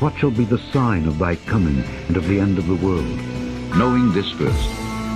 what shall be the sign of thy coming and of the end of the world? Knowing this first,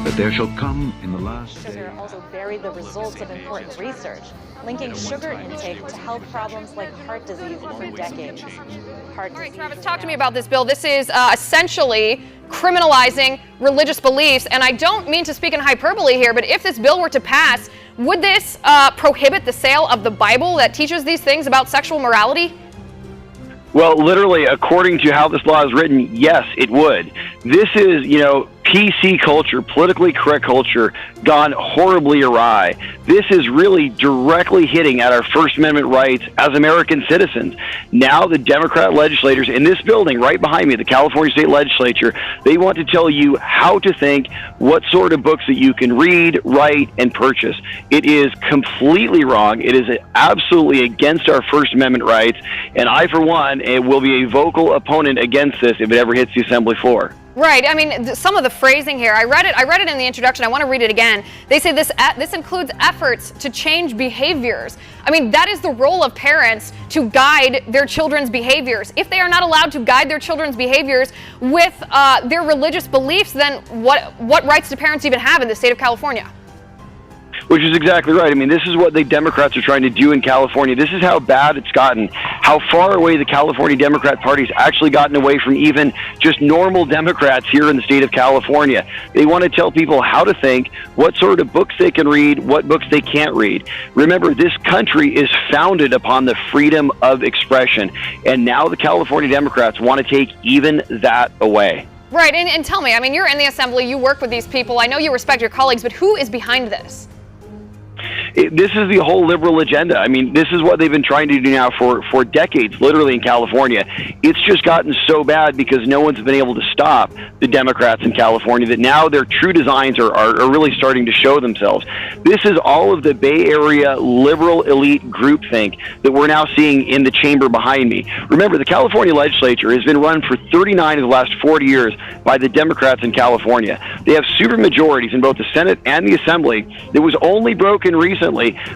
that there shall come in the last day... Sugar also buried the results of important research, linking sugar intake to health problems like heart disease for decades. All right, Travis, talk to me about this bill. This is essentially criminalizing religious beliefs, and I don't mean to speak in hyperbole here, but if this bill were to pass, would this prohibit the sale of the Bible that teaches these things about sexual morality? Well, literally, according to how this law is written, yes, it would. This is, PC culture, politically correct culture, gone horribly awry. This is really directly hitting at our First Amendment rights as American citizens. Now the Democrat legislators in this building right behind me, the California State Legislature, they want to tell you how to think, what sort of books that you can read, write, and purchase. It is completely wrong. It is absolutely against our First Amendment rights, and I, for one, will be a vocal opponent against this if it ever hits the Assembly floor. Right. I mean, some of the phrasing here, I read it in the introduction. I want to read it again. They say this includes efforts to change behaviors. I mean, that is the role of parents, to guide their children's behaviors. If they are not allowed to guide their children's behaviors with their religious beliefs, then what rights do parents even have in the state of California? Which is exactly right. I mean, this is what the Democrats are trying to do in California. This is how bad it's gotten, how far away the California Democrat Party's actually gotten away from even just normal Democrats here in the state of California. They want to tell people how to think, what sort of books they can read, what books they can't read. Remember, this country is founded upon the freedom of expression, and now the California Democrats want to take even that away. Right, and tell me, I mean, you're in the Assembly, you work with these people, I know you respect your colleagues, but who is behind this? This is the whole liberal agenda. I mean, this is what they've been trying to do now for decades, literally in California. It's just gotten so bad because no one's been able to stop the Democrats in California that now their true designs are really starting to show themselves. This is all of the Bay Area liberal elite groupthink that we're now seeing in the chamber behind me. Remember, the California legislature has been run for 39 of the last 40 years by the Democrats in California. They have supermajorities in both the Senate and the Assembly that was only broken recently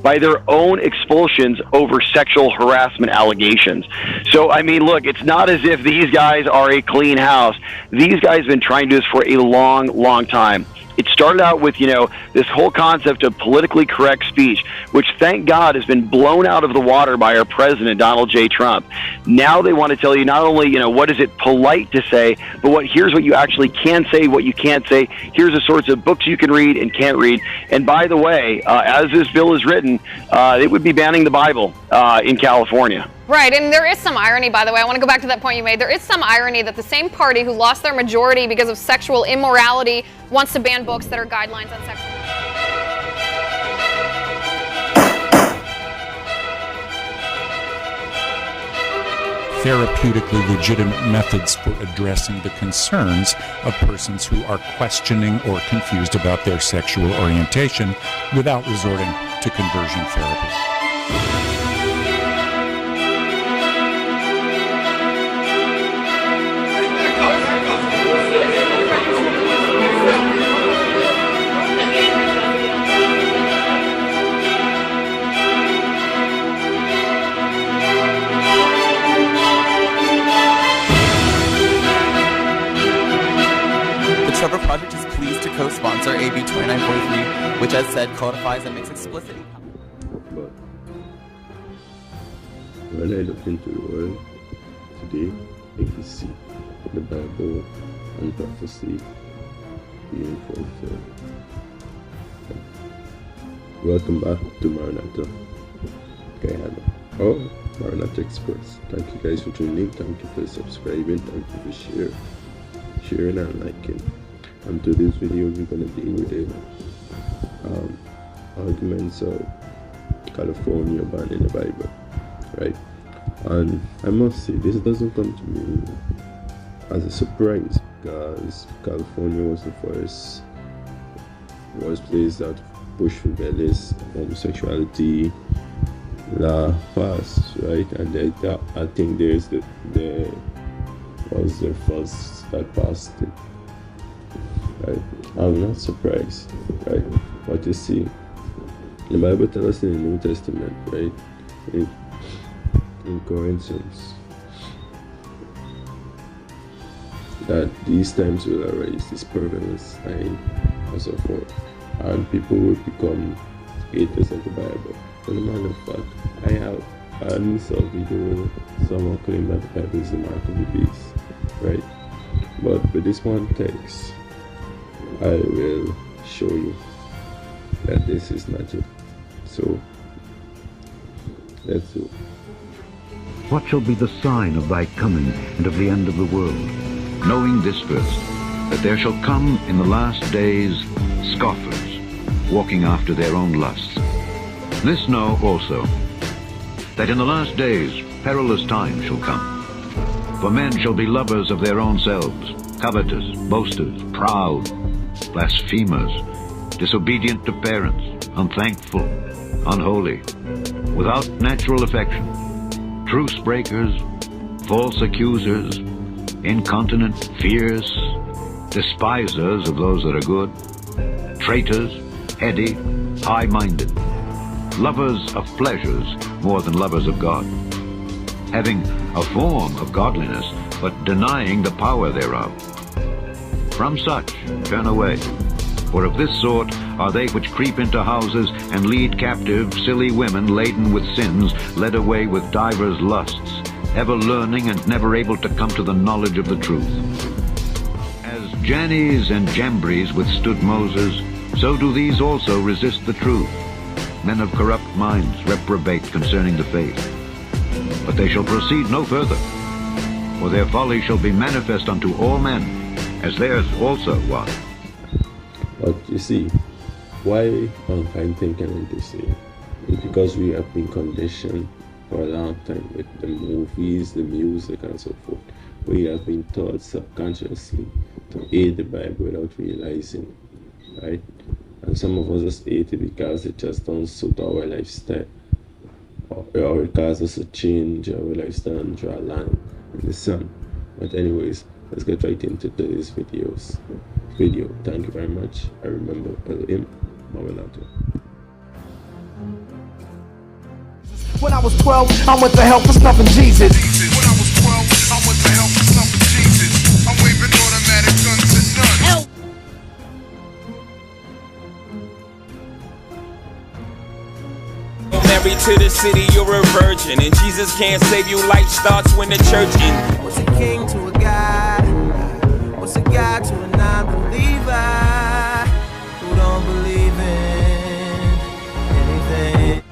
by their own expulsions over sexual harassment allegations. So, I mean, look, it's not as if these guys are a clean house. These guys have been trying to do this for a long, long time. It started out with, this whole concept of politically correct speech, which, thank God, has been blown out of the water by our president, Donald J. Trump. Now they want to tell you not only, what is it polite to say, but here's what you actually can say, what you can't say. Here's the sorts of books you can read and can't read. And by the way, as this bill is written, it would be banning the Bible in California. Right, and there is some irony, by the way. I want to go back to that point you made. There is some irony that the same party who lost their majority because of sexual immorality wants to ban books that are guidelines on sexual. Therapeutically legitimate methods for addressing the concerns of persons who are questioning or confused about their sexual orientation without resorting to conversion therapy. Trevor Project is pleased to co-sponsor AB 2943, which, as said, codifies and makes explicit. But when I look into the world today, I can see the Bible and prophecy being fulfilled. Welcome back to Maranatha. Oh, Maranatha Express. Thank you guys for tuning in. Thank you for subscribing. Thank you for sharing and liking. And today's video we're going to deal with the arguments of California banning the Bible, right? And I must say, this doesn't come to me as a surprise, because California was the first place that pushed rebellious homosexuality law passed, right? And I think there was the first that passed it. Right? I'm not surprised, right? What you see, the Bible tells us in the New Testament, right? In Corinthians, that these times will arise, this prevalence and so forth, and people will become haters of the Bible. As a matter of fact, I have an saw video where someone claimed that the Bible is the mark of the beast, right? But with this one text, I will show you that this is not it. So let's do. What shall be the sign of thy coming and of the end of the world? Knowing this first, that there shall come in the last days scoffers, walking after their own lusts. This know also, that in the last days perilous times shall come. For men shall be lovers of their own selves, covetous, boasters, proud, blasphemers, disobedient to parents, unthankful, unholy, without natural affection, truce breakers, false accusers, incontinent, fierce, despisers of those that are good, traitors, heady, high-minded, lovers of pleasures more than lovers of God, having a form of godliness, but denying the power thereof. From such turn away, for of this sort are they which creep into houses and lead captive silly women laden with sins, led away with divers lusts, ever learning and never able to come to the knowledge of the truth. As Jannes and Jambres withstood Moses, so do these also resist the truth. Men of corrupt minds reprobate concerning the faith. But they shall proceed no further, for their folly shall be manifest unto all men, as theirs also was. But you see, why mankind thinking like this? It's because we have been conditioned for a long time with the movies, the music, and so forth. We have been taught subconsciously to hate the Bible without realizing, right? And some of us just hate it because it just don't suit our lifestyle, or it causes us to change our lifestyle and draw a line in the sun. But anyways, let's get right into today's video. Thank you very much. I remember Elohim Maranatha. When I was 12, I went to hell for snuffing Jesus. When I was 12, I went to hell for snuffing Jesus. I'm waving automatic guns at none. Married to the city, you're a virgin, and Jesus can't save you. Life starts when the church ends. What's a king to a god? What's a god to a non-believer who don't believe in anything?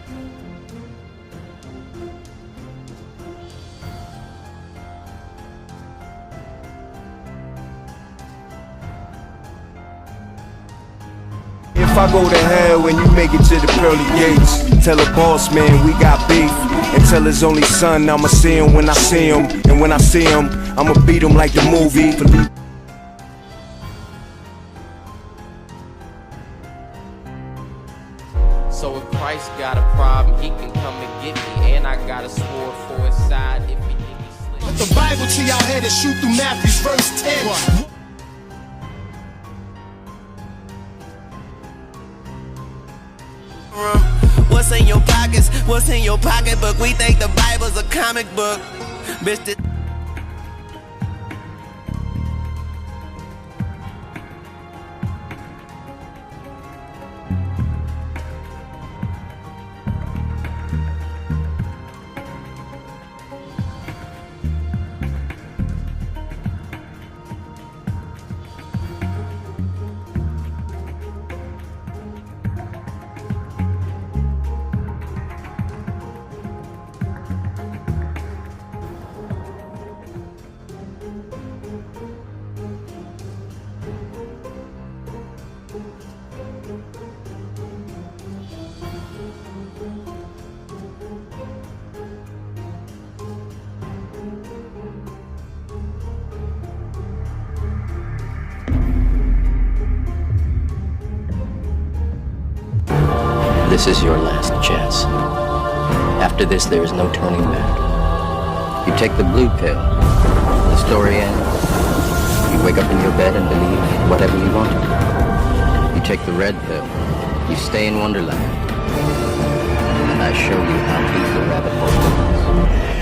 If I go to hell and you make it to the pearly gates, tell the boss man we got beef, and tell his only son I'ma see him when I see him, and when I see him I'ma beat him like the movie. So if Christ got a problem, he can come and get me, and I got a sword for his side if he think he's slick. Put the Bible to y'all head and shoot through Matthew's verse 10. What? What's in your pockets? What's in your pocketbook? We think the Bible's a comic book. Bitch, This is your last chance. After this, there is no turning back. You take the blue pill, the story ends. You wake up in your bed and believe whatever you want to. You take the red pill, you stay in Wonderland, and I show you how deep the rabbit hole is.